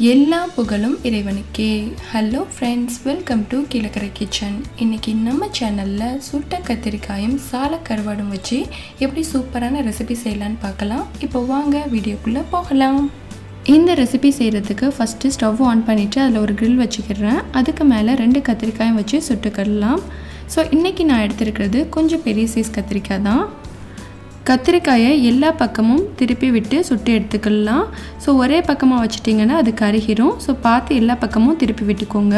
எல்லா புகழும் இறைவனுக்கே. Hello friends, welcome to Kilakarai kitchen. இன்றைக்கி நம்ம சேனலில் சுட்ட கத்திரிக்காயும் சால கருவாடும் வச்சு எப்படி சூப்பரான ரெசிபி செய்யலான்னு பார்க்கலாம். இப்போ வாங்க வீடியோக்குள்ளே போகலாம். இந்த ரெசிபி செய்கிறதுக்கு ஃபஸ்ட்டு ஸ்டவ் ஆன் பண்ணிவிட்டு அதில் ஒரு கிரில் வச்சுக்கிறேன். அதுக்கு மேலே 2 கத்திரிக்காயும் வச்சு சுட்டுக்கிடலாம். ஸோ இன்றைக்கி நான் எடுத்துருக்கிறது கொஞ்சம் பெரிய சைஸ் கத்திரிக்காய் தான். கத்திரிக்காயை எல்லா பக்கமும் திருப்பி விட்டு சுட்டு எடுத்துக்கலாம். ஸோ ஒரே பக்கமாக வச்சிட்டிங்கன்னா அது கருகிரும். ஸோ பார்த்து எல்லா பக்கமும் திருப்பி விட்டுக்கோங்க.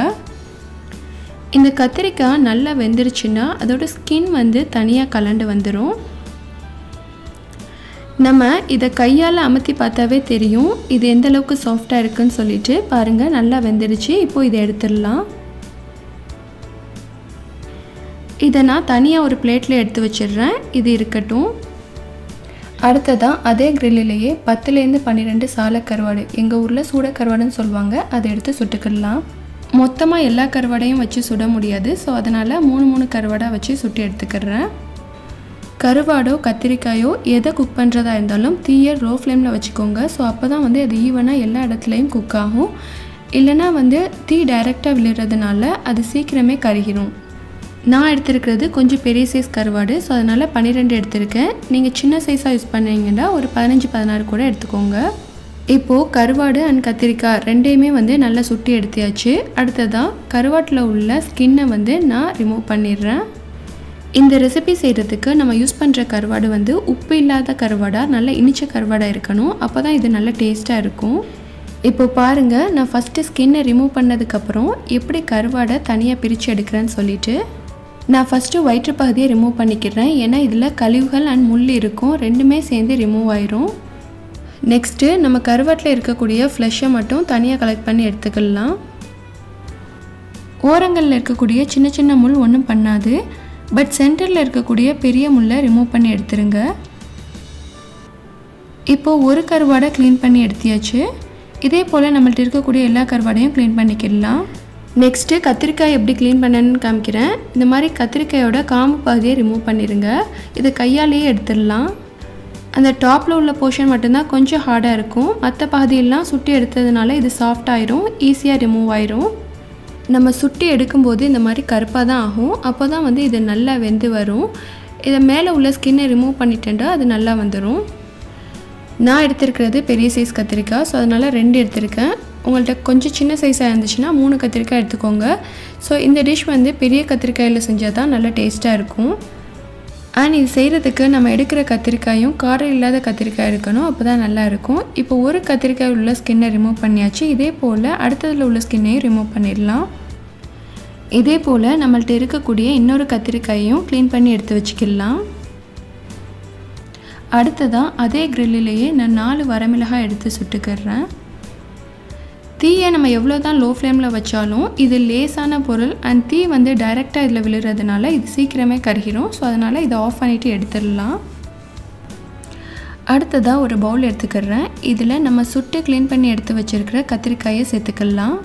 இந்த கத்திரிக்காய் நல்லா வெந்துருச்சுன்னா அதோட ஸ்கின் தனியாக கலண்டு வந்துடும். நம்ம இதை கையால் அமுத்தி பார்த்தாவே தெரியும் இது எந்த அளவுக்கு சாஃப்டாக இருக்குன்னு சொல்லிட்டு. பாருங்கள், நல்லா வெந்துருச்சு. இப்போது இதை எடுத்துடலாம். இதை நான் தனியாக ஒரு பிளேட்டில் எடுத்து வச்சிடுறேன். இது இருக்கட்டும். அடுத்ததான் அதே கிரில்லையே 10லேருந்து 12 சால கருவாடு, எங்கள் ஊரில் சூட கருவாடுன்னு சொல்லுவாங்க, அதை எடுத்து சுட்டுக்கிடலாம். மொத்தமாக எல்லா கருவாடையும் வச்சு சுட முடியாது. ஸோ அதனால் 3 கருவாடாக வச்சு சுட்டு எடுத்துக்கிறேன். கருவாடோ கத்திரிக்காயோ எதை குக் பண்ணுறதா இருந்தாலும் தீயை லோ ஃப்ளேமில் வச்சுக்கோங்க. ஸோ அப்போ தான் அது ஈவனாக எல்லா இடத்துலையும் குக் ஆகும். இல்லைனா தீ டைரெக்டாக விழுறதுனால அது சீக்கிரமே கருகிரும். நான் எடுத்துருக்கிறது கொஞ்சம் பெரிய சைஸ் கருவாடு. ஸோ அதனால் 12 எடுத்திருக்கேன். நீங்கள் சின்ன சைஸாக யூஸ் பண்ணிங்கன்னா ஒரு 15-16 கூட எடுத்துக்கோங்க. இப்போது கருவாடு அண்ட் கத்திரிக்காய் ரெண்டையுமே நல்லா சுட்டி எடுத்தியாச்சு. அடுத்ததாக கருவாட்டில் உள்ள ஸ்கின்னை நான் ரிமூவ் பண்ணிடுறேன். இந்த ரெசிபி செய்கிறதுக்கு நம்ம யூஸ் பண்ணுற கருவாடு உப்பு இல்லாத கருவாடாக நல்லா இனிச்ச கருவாடாக இருக்கணும். அப்போ தான் இது நல்லா டேஸ்ட்டாக இருக்கும். இப்போ பாருங்கள், நான் ஃபஸ்ட்டு ஸ்கின்னை ரிமூவ் பண்ணதுக்கப்புறம் எப்படி கருவாடை தனியாக பிரித்து எடுக்கிறேன்னு சொல்லிவிட்டு நான் ஃபஸ்ட்டு வயிற்று பகுதியை ரிமூவ் பண்ணிக்கிறேன். ஏன்னா இதில் கழிவுகள் அண்ட் முள் இருக்கும், ரெண்டுமே சேர்ந்து ரிமூவ் ஆயிரும். நெக்ஸ்ட்டு நம்ம கருவாட்டில் இருக்கக்கூடிய ஃப்ளஷை மட்டும் தனியாக கலெக்ட் பண்ணி எடுத்துக்கலாம். ஓரங்களில் இருக்கக்கூடிய சின்ன சின்ன முள் ஒன்றும் பண்ணாது. பட் சென்டரில் இருக்கக்கூடிய பெரிய முள்ளை ரிமூவ் பண்ணி எடுத்துருங்க. இப்போது ஒரு கருவாடை க்ளீன் பண்ணி எடுத்தியாச்சு. இதே போல் நம்மள்ட்ட இருக்கக்கூடிய எல்லா கருவாடையும் க்ளீன் பண்ணிக்கிடலாம். நெக்ஸ்ட்டு கத்திரிக்காய் எப்படி க்ளீன் பண்ணணுன்னு காமிக்கிறேன். இந்த மாதிரி கத்திரிக்காயோட காம்பு பகுதியை ரிமூவ் பண்ணிடுங்க. இது கையாலேயே எடுத்துடலாம். அந்த டாப்பில் உள்ள போர்ஷன் மட்டும்தான் கொஞ்சம் ஹார்டாக இருக்கும். மற்ற பகுதியெல்லாம் சுட்டி எடுத்ததுனால இது சாஃப்ட் ஆயிரும், ஈஸியாக ரிமூவ் ஆயிரும். நம்ம சுட்டி எடுக்கும்போது இந்த மாதிரி கருப்பாக தான் ஆகும். அப்போ தான் இது நல்லா வெந்து வரும். இதை மேலே உள்ள ஸ்கின்னை ரிமூவ் பண்ணிட்டேன்டா அது நல்லா வந்துடும். நான் எடுத்துருக்கிறது பெரிய சைஸ் கத்திரிக்காய். ஸோ அதனால் 2 எடுத்திருக்கேன். உங்கள்கிட்ட கொஞ்சம் சின்ன சைஸாக இருந்துச்சுன்னா 3 கத்திரிக்காய் எடுத்துக்கோங்க. ஸோ இந்த டிஷ் பெரிய கத்திரிக்காயில் செஞ்சால் தான் நல்லா டேஸ்ட்டாக இருக்கும். அண்ட் இது செய்கிறதுக்கு நம்ம எடுக்கிற கத்திரிக்காயும் காரம் இல்லாத கத்திரிக்காய் இருக்கணும். அப்போ தான் நல்லாயிருக்கும். இப்போ ஒரு கத்திரிக்காய் உள்ள ஸ்கின்னை ரிமூவ் பண்ணியாச்சு. இதே போல் அடுத்ததில் உள்ள ஸ்கின்னையும் ரிமூவ் பண்ணிடலாம். இதே போல் நம்மள்ட்ட இருக்கக்கூடிய இன்னொரு கத்திரிக்காயையும் க்ளீன் பண்ணி எடுத்து வச்சுக்கலாம். அடுத்ததாக அதே கிரில்லையே நான் 4 வரமிளகாய் எடுத்து சுட்டுக்கிறேன். தீயை நம்ம எவ்வளோ தான் லோ ஃப்ளேமில் வச்சாலும் இது லேசான பொருள் அண்ட் தீ டைரெக்டாக இதில் விழுறதுனால இது சீக்கிரமே கருகிரும். ஸோ அதனால் இதை ஆஃப் பண்ணிவிட்டு எடுத்துடலாம். அடுத்ததாக ஒரு பவுல் எடுத்துக்கிறேன். இதில் நம்ம சுட்டு க்ளீன் பண்ணி எடுத்து வச்சுருக்கிற கத்திரிக்காயை சேர்த்துக்கலாம்.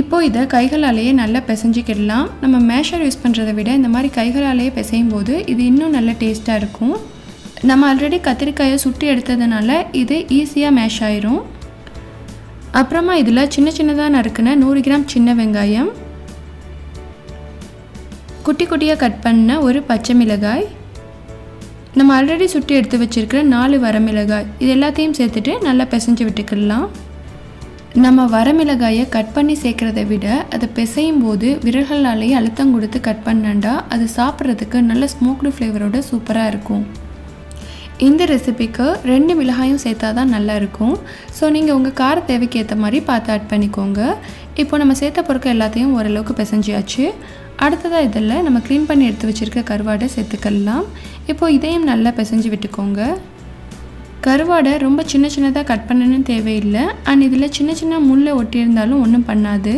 இப்போது இதை கைகளாலேயே நல்லா பிசைஞ்சிக்கிடலாம். நம்ம மேஷர் யூஸ் பண்ணுறதை விட இந்த மாதிரி கைகளாலேயே பிசையும் போது இது இன்னும் நல்ல டேஸ்ட்டாக இருக்கும். நம்ம ஆல்ரெடி கத்திரிக்காயை சுட்டி எடுத்ததுனால இது ஈஸியாக மேஷ் ஆயிரும். அப்புறமா இதில் சின்ன சின்னதாக நறுக்குன 100 கிராம் சின்ன வெங்காயம், குட்டி குட்டியாக கட் பண்ண ஒரு பச்சை மிளகாய், நம்ம ஆல்ரெடி சுட்டி எடுத்து வச்சுருக்கிற 4 வரமிளகாய், இது எல்லாத்தையும் சேர்த்துட்டு நல்லா பிசைஞ்சு விட்டுக்கலாம். நம்ம வரமிளகாயை கட் பண்ணி சேர்க்குறத விட அதை பிசையும் போது விரல்களாலேயே அழுத்தம் கொடுத்து கட் பண்ணாண்டா அது சாப்பிட்றதுக்கு நல்ல ஸ்மோக்டு ஃப்ளேவரோட சூப்பராக இருக்கும். இந்த ரெசிபிக்கு 2 மிளகாயும் சேர்த்தா தான் நல்லாயிருக்கும். ஸோ நீங்கள் உங்கள் கார தேவைக்கு ஏற்ற மாதிரி பார்த்து ஆட் பண்ணிக்கோங்க. இப்போ நம்ம சேர்த்த பொருட்கள் எல்லாத்தையும் ஓரளவுக்கு பிசைஞ்சியாச்சு. அடுத்ததாக இதில் நம்ம க்ளீன் பண்ணி எடுத்து வச்சுருக்க கருவாடை சேர்த்துக்கலாம். இப்போது இதையும் நல்லா பிசைஞ்சு விட்டுக்கோங்க. கருவாடை ரொம்ப சின்ன சின்னதாக கட் பண்ணணும்னு தேவையில்லை. அண்ட் இதில் சின்ன சின்ன முள்ளை ஒட்டியிருந்தாலும் ஒன்றும் பண்ணாது.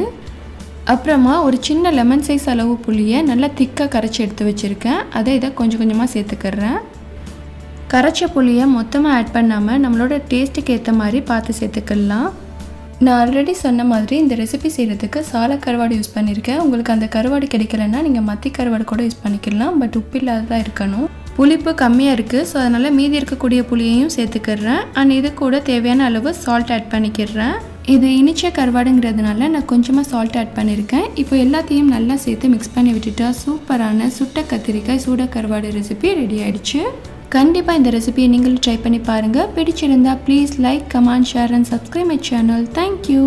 அப்புறமா ஒரு சின்ன லெமன் சைஸ் அளவு புளியை நல்லா திக்காக கரைச்சி எடுத்து வச்சுருக்கேன். இதை கொஞ்சம் கொஞ்சமாக சேர்த்துக்கிறேன். கரைச்ச புளியை மொத்தமாக ஆட் பண்ணாமல் நம்மளோட டேஸ்ட்டுக்கு ஏற்ற மாதிரி பார்த்து சேர்த்துக்கலாம். நான் ஆல்ரெடி சொன்ன மாதிரி இந்த ரெசிபி செய்கிறதுக்கு சால கருவாடு யூஸ் பண்ணியிருக்கேன். உங்களுக்கு அந்த கருவாடு கிடைக்கலன்னா நீங்கள் மத்தி கருவாடு கூட யூஸ் பண்ணிக்கலாம். பட் உப்பு இல்லாததாக இருக்கணும். புளிப்பு கம்மியாக இருக்குது. ஸோ அதனால் மீதி இருக்கக்கூடிய புளியையும் சேர்த்துக்கிறேன். அண்ட் இது கூட தேவையான அளவு சால்ட் ஆட் பண்ணிக்கிறேன். இது இனிச்ச கருவாடுங்கிறதுனால நான் கொஞ்சமாக சால்ட் ஆட் பண்ணியிருக்கேன். இப்போ எல்லாத்தையும் நல்லா சேர்த்து மிக்ஸ் பண்ணி விட்டுட்டா சூப்பரான சுட்ட கத்திரிக்காய் சூட கருவாடு ரெசிபி ரெடி ஆயிடுச்சு. கண்டிப்பாக இந்த ரெசிபியை நீங்களும் ட்ரை பண்ணி பாருங்கள். பிடிச்சிருந்தா please like, comment, share and subscribe my channel. Thank you.